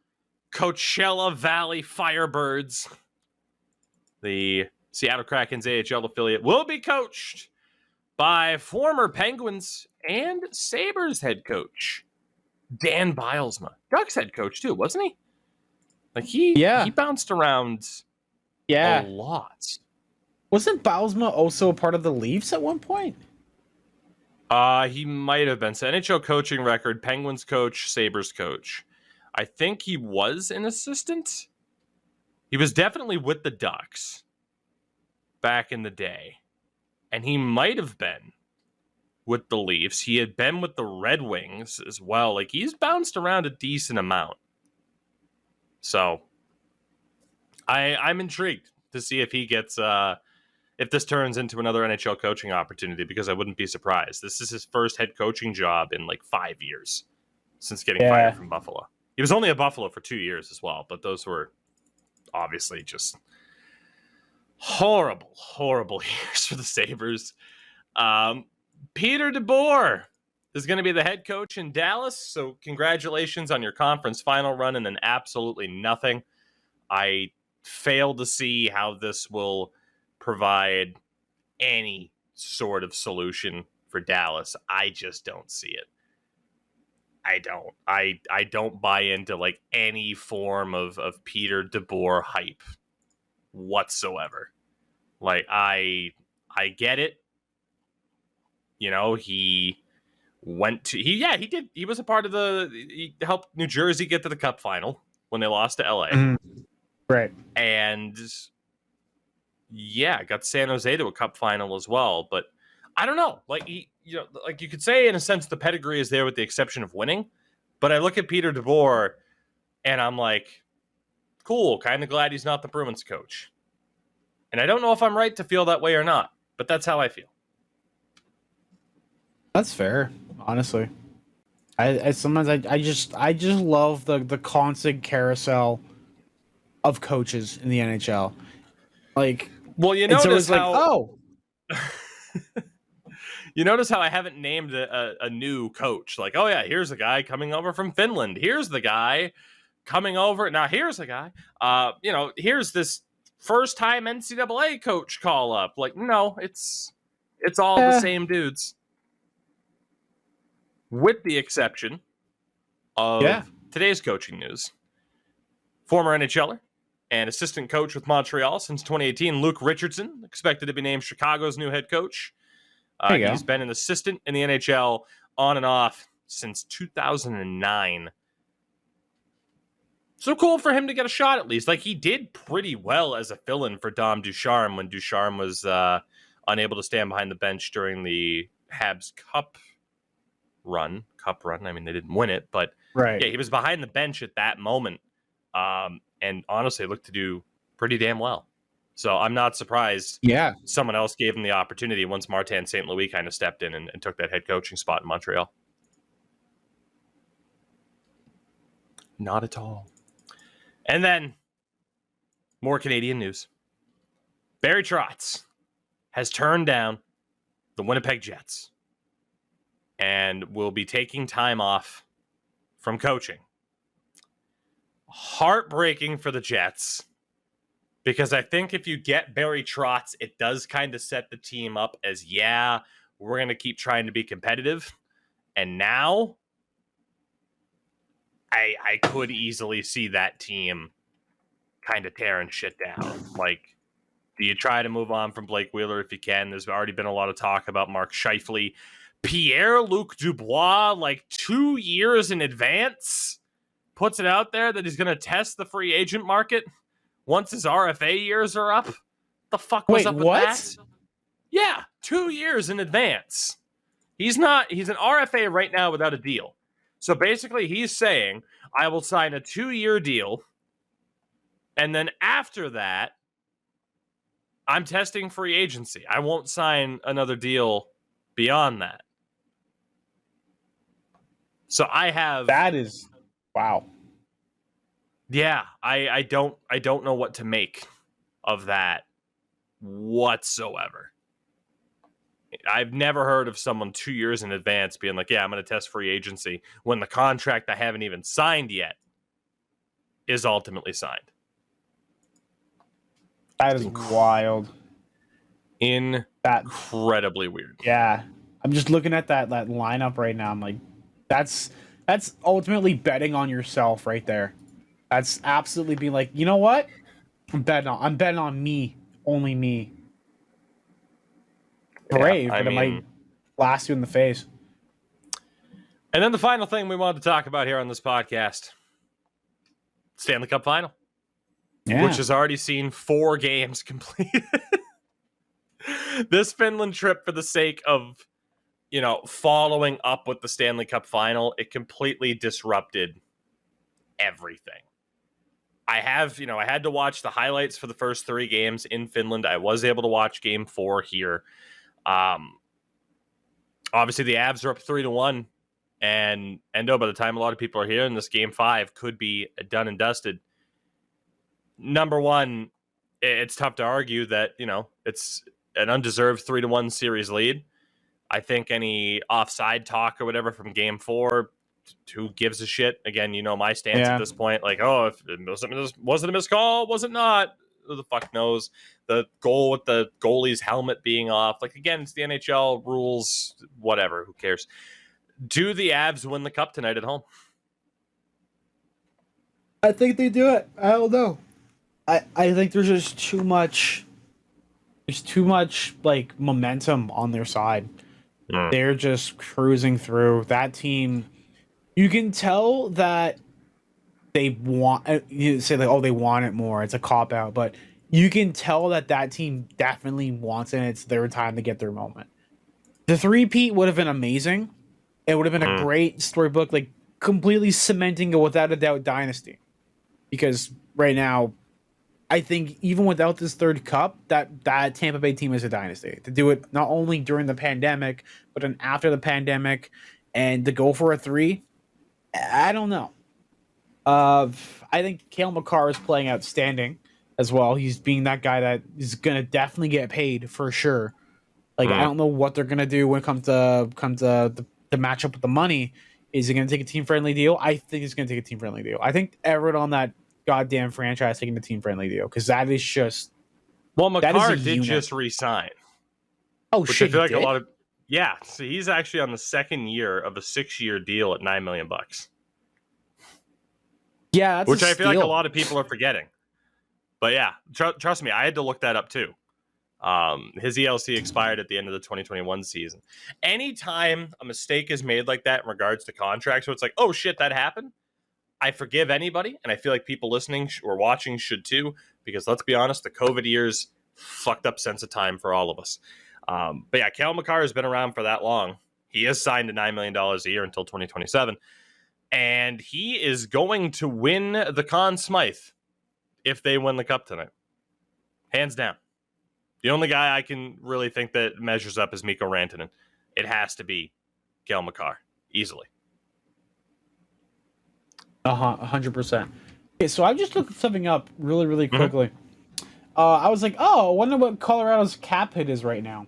Coachella Valley Firebirds, the Seattle Kraken's AHL affiliate, will be coached by former Penguins and Sabres head coach Dan Bilesma. Ducks head coach too, wasn't he? Like he bounced around a lot.
Wasn't Bylsma also a part of the Leafs at one point?
He might have been. So NHL coaching record, Penguins coach, Sabres coach. I think he was an assistant. He was definitely with the Ducks back in the day. And he might have been with the Leafs. He had been with the Red Wings as well. Like, he's bounced around a decent amount. So, I'm intrigued to see if he gets, if this turns into another NHL coaching opportunity, because I wouldn't be surprised. This is his first head coaching job in like 5 years since getting fired from Buffalo. He was only at Buffalo for 2 years as well, but those were obviously just horrible, horrible years for the Sabres. Peter DeBoer is going to be the head coach in Dallas, so congratulations on your conference final run and then absolutely nothing. I fail to see how this will provide any sort of solution for Dallas. I just don't see it. I don't. I don't buy into like any form of Peter DeBoer hype whatsoever. Like I get it. You know, he was a part of he helped New Jersey get to the Cup final when they lost to LA.
Mm-hmm. Right.
And yeah, got San Jose to a Cup final as well, but I don't know. Like like you could say in a sense the pedigree is there with the exception of winning, but I look at Peter DeBoer and I'm like, cool, kind of glad he's not the Bruins coach. And I don't know if I'm right to feel that way or not, but that's how I feel.
That's fair, honestly. I sometimes I just love the constant carousel of coaches in the NHL. Like,
well, you notice how
like,
you notice how I haven't named a new coach. Like, oh yeah, here's a guy coming over from Finland. Here's the guy coming over. Now here's a guy. Here's this first time NCAA coach call up. Like, no, it's all the same dudes. With the exception of today's coaching news. Former NHLer and assistant coach with Montreal since 2018, Luke Richardson, expected to be named Chicago's new head coach. He's been an assistant in the NHL on and off since 2009. So cool for him to get a shot at least. Like, he did pretty well as a fill-in for Dom Ducharme when Ducharme was unable to stand behind the bench during the Habs Cup run. I mean, they didn't win it, but yeah, he was behind the bench at that moment. And honestly, looked to do pretty damn well. So I'm not surprised someone else gave him the opportunity once Martin St. Louis kind of stepped in and took that head coaching spot in Montreal. Not at all. And then, more Canadian news. Barry Trotz has turned down the Winnipeg Jets and will be taking time off from coaching. Heartbreaking for the Jets, because I think if you get Barry Trotz, it does kind of set the team up as, we're going to keep trying to be competitive. And now, I could easily see that team kind of tearing shit down. Like, do you try to move on from Blake Wheeler if you can? There's already been a lot of talk about Mark Scheifele Pierre-Luc Dubois, like 2 years in advance, puts it out there that he's going to test the free agent market once his RFA years are up. The fuck was
Wait,
up with
what?
that? Yeah, 2 years in advance. He's an RFA right now without a deal. So basically he's saying, I will sign a 2-year deal, and then after that, I'm testing free agency. I won't sign another deal beyond that. So I have...
That is... Wow.
Yeah, I don't know what to make of that whatsoever. I've never heard of someone 2 years in advance being like, yeah, I'm going to test free agency when the contract I haven't even signed yet is ultimately signed.
That is wild.
Incredibly weird.
Yeah. I'm just looking at that lineup right now. I'm like, that's ultimately betting on yourself right there. That's absolutely being like, you know what? I'm betting on me. Only me. Brave,
yeah,
but it might blast you in the face.
And then the final thing we wanted to talk about here on this podcast, Stanley Cup Final.
Yeah.
Which has already seen 4 games completed. This Finland trip, for the sake of, following up with the Stanley Cup Final, it completely disrupted everything. I had to watch the highlights for the first 3 games in Finland. I was able to watch game 4 here. Obviously the Avs are up 3-1, and Endo, by the time a lot of people are here, in this game 5 could be done and dusted. Number one, it's tough to argue that, it's an undeserved 3-1 series lead. I think any offside talk or whatever from game 4, who gives a shit? Again, my stance at this point. Like, oh, if it was it a missed call? Was it not? Who the fuck knows? The goal with the goalie's helmet being off. Like, again, it's the NHL rules. Whatever. Who cares? Do the Avs win the cup tonight at home?
I think they do it. I don't know. I think there's just too much. There's too much like momentum on their side. They're just cruising through. That team, you can tell that they want. You say like, oh, they want it more. It's a cop out, but you can tell that team definitely wants it. And it's their time to get their moment. The 3-peat would have been amazing. It would have been a great storybook, like completely cementing a without a doubt dynasty. Because right now, I think even without this 3rd cup, that Tampa Bay team is a dynasty. To do it not only during the pandemic, but then after the pandemic, and to go for a 3, I don't know. I think Cale Makar is playing outstanding as well. He's being that guy that is gonna definitely get paid for sure. Like I don't know what they're gonna do when it comes to the matchup with the money. Is he gonna take a team friendly deal? I think he's gonna take a team friendly deal. I think everyone on that goddamn franchise taking the team friendly deal, because that is just...
Well, Makar did just resign.
Oh, shit,
I feel like a lot of... Yeah, so he's actually on the 2nd year of a 6-year deal at $9 million.
Yeah, that's
which I feel like a lot of people are forgetting. But yeah, trust me, I had to look that up too. His ELC expired at the end of the 2021 season. Anytime a mistake is made like that in regards to contracts, so it's like, oh shit, that happened, I forgive anybody, and I feel like people listening or watching should too, because let's be honest, the COVID years fucked up sense of time for all of us. But yeah, Cale Makar has been around for that long. He has signed to $9 million a year until 2027, and he is going to win the Conn Smythe if they win the cup tonight. Hands down. The only guy I can really think that measures up is Mikko Rantanen. It has to be Cale Makar, easily.
100%. Okay, so I just looked something up really quickly. I was like, oh, I wonder what Colorado's cap hit is right now.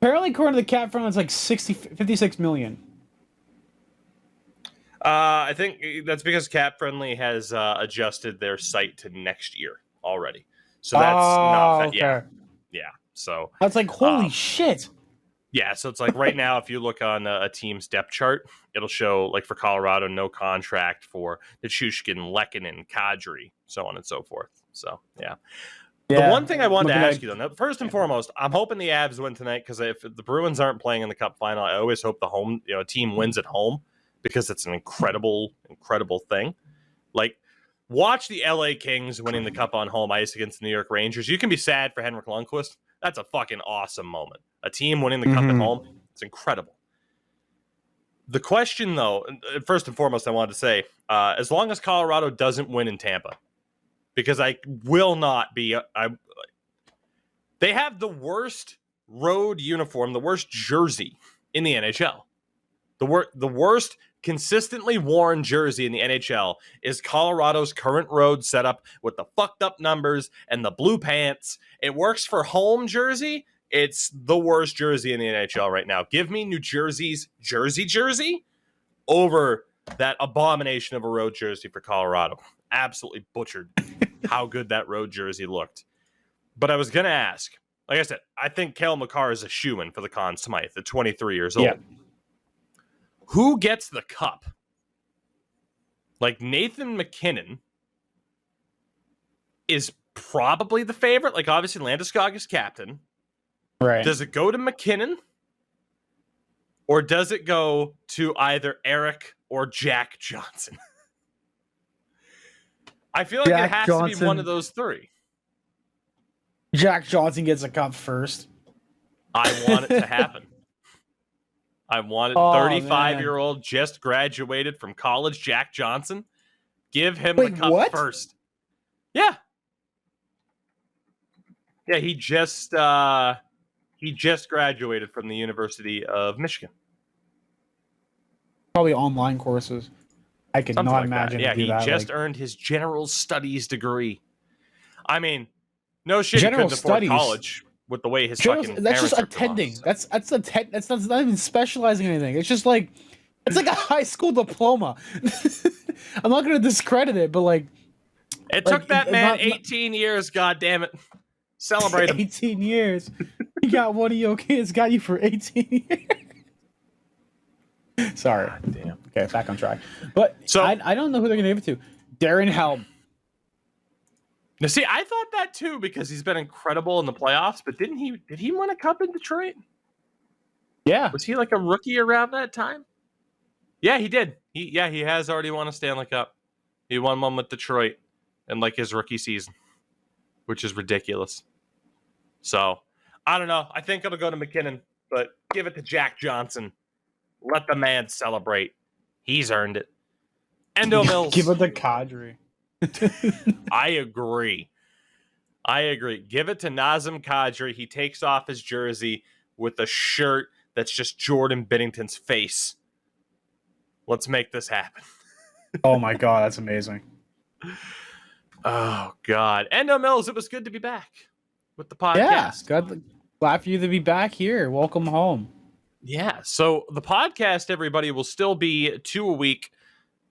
Apparently, according to the cap front, it's like 56 million.
I think that's because Cap Friendly has adjusted their site to next year already. So that's not
okay.
Yeah. So
that's like, holy shit.
Yeah, so it's like right now, if you look on a team's depth chart, it'll show, like for Colorado, no contract for Nichushkin, Lehkonen, Kadri, so on and so forth. So, yeah. The one thing I wanted to
looking
ask you, though, first and foremost, I'm hoping the Avs win tonight because if the Bruins aren't playing in the Cup final, I always hope the home team wins at home because it's an incredible, incredible thing. Like, watch the LA Kings winning the Cup on home ice against the New York Rangers. You can be sad for Henrik Lundqvist. That's a fucking awesome moment. A team winning the Cup at home, it's incredible. The question, though, first and foremost, I wanted to say, as long as Colorado doesn't win in Tampa, because I will not be. They have the worst road uniform, the worst jersey in the NHL. The worst consistently worn jersey in the NHL is Colorado's current road setup with the fucked up numbers and the blue pants. It works for home jersey. It's the worst jersey in the NHL right now. Give me New Jersey's jersey over that abomination of a road jersey for Colorado. Absolutely butchered how good that road jersey looked. But I was going to ask, like I said, I think Cale Makar is a shoo-in for the Conn Smythe at 23 years old.
Yeah.
Who gets the cup? Like, Nathan McKinnon is probably the favorite. Like, obviously, Landeskog is captain.
Right.
Does it go to McKinnon? Or does it go to either Eric or Jack Johnson? I feel like
Jack
it has to be one of those three.
Jack Johnson gets a cup first.
I want it to happen. I wanted 35-year-old just graduated from college Jack Johnson. Give him the cup first. Yeah. Yeah, he just graduated from the University of Michigan.
Probably online courses. I could
Something
not
like
imagine.
That. Yeah, he
that,
just earned his general studies degree. I mean, no shit,
general
he couldn't afford
studies.
College with the way his fucking
that's just
parents
attending.
are so.
That's not even specializing in anything. It's just like it's like a high school diploma. I'm not going to discredit it, but like
it took that man 18 years. God damn it! Celebrate him.
18 years. You got one of your kids got you for 18 years. Sorry.
God damn.
Okay, back on track. But
so
I don't know who they're going to give it to. Darren Helm.
Now, see, I thought that too because he's been incredible in the playoffs. But did he win a cup in Detroit?
Yeah.
Was he like a rookie around that time? Yeah, he did. He has already won a Stanley Cup. He won one with Detroit in like his rookie season, which is ridiculous. So I don't know. I think it'll go to McKinnon, but give it to Jack Johnson. Let the man celebrate. He's earned it. Endo Mills.
Give it to Kadri.
I agree. Give it to Nazem Kadri. He takes off his jersey with a shirt that's just Jordan Binnington's face. Let's make this happen.
Oh my God, that's amazing.
Oh God. Endo Mills, it was good to be back with the podcast.
Yeah, glad for you to be back here. Welcome home.
Yeah, so the podcast, everybody, will still be 2 a week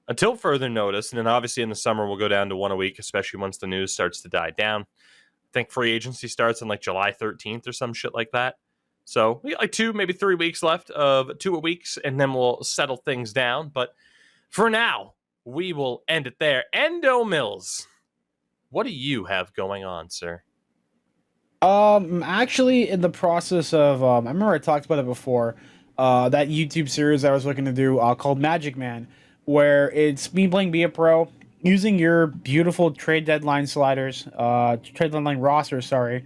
until further notice. And then obviously in the summer, we'll go down to 1 a week, especially once the news starts to die down. I think free agency starts on like July 13th or some shit like that. So we got like 2, maybe 3 weeks left of 2 a weeks, and then we'll settle things down. But for now, we will end it there. Endo Mills, what do you have going on, sir?
Actually, in the process of, I remember I talked about it before, that YouTube series I was looking to do, called Magic Man, where it's me playing Be a Pro, using your beautiful trade deadline sliders, trade deadline roster, sorry,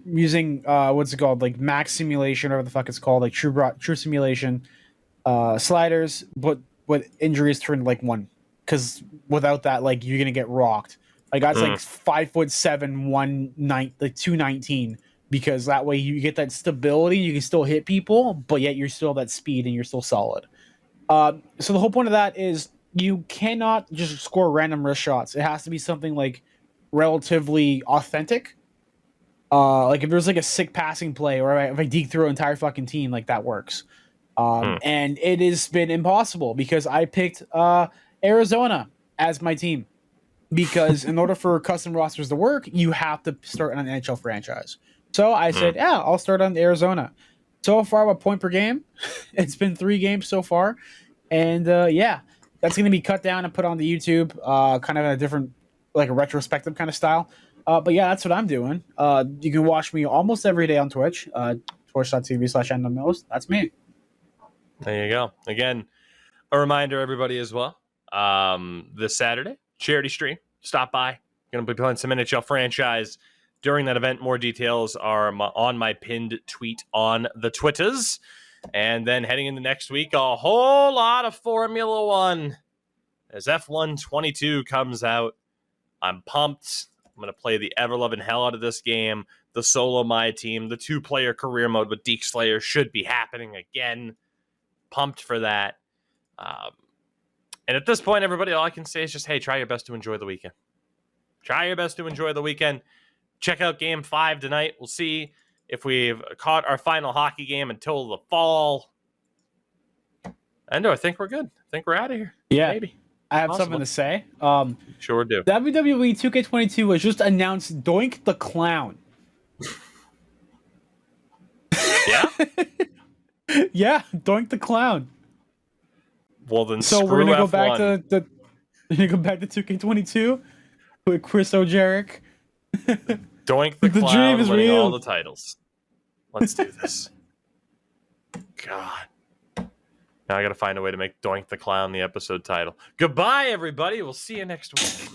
using, what's it called, like Max Simulation, or whatever the fuck it's called, like True Simulation, sliders, but with injuries turned like 1, because without that, like, you're gonna get rocked. Like, that's like 5'7", 219, because that way you get that stability. You can still hit people, but yet you're still that speed and you're still solid. So the whole point of that is you cannot just score random wrist shots. It has to be something like relatively authentic. Like if there's like a sick passing play, or if I deke through an entire fucking team, like that works. And it has been impossible because I picked Arizona as my team. Because in order for custom rosters to work, you have to start on an NHL franchise. So I said, yeah, I'll start on Arizona. So far, I'm a point per game. It's been 3 games so far. And yeah, that's going to be cut down and put on the YouTube, kind of in a different, like a retrospective kind of style. But yeah, that's what I'm doing. You can watch me almost every day on Twitch. Twitch.tv/NMills. That's me.
There you go. Again, a reminder, everybody, as well. This Saturday, charity stream. Stop by. Going to be playing some NHL franchise during that event. More details are on my pinned tweet on the Twitters. And then heading into next week, a whole lot of Formula One as F1 22 comes out. I'm pumped. I'm going to play the ever-loving hell out of this game. The solo my team, the 2-player career mode with Deke Slayer should be happening again. Pumped for that. And at this point, everybody, all I can say is just, hey, try your best to enjoy the weekend. Try your best to enjoy the weekend. Check out Game 5 tonight. We'll see if we've caught our final hockey game until the fall. I think we're good. I think we're out of here.
Yeah.
Maybe.
I have
Possibly.
something to say.
Sure do.
WWE 2K22 has just announced Doink the Clown.
Yeah?
Yeah, Doink the Clown.
Well, then
So
screw
we're gonna go
F1.
back to the. We're gonna go back to 2K22 with Chris O'Jarek.
Doink the
The
Clown
dream is
winning
real.
all the titles. Let's do this. God. Now I got to find a way to make Doink the Clown the episode title. Goodbye, everybody. We'll see you next week.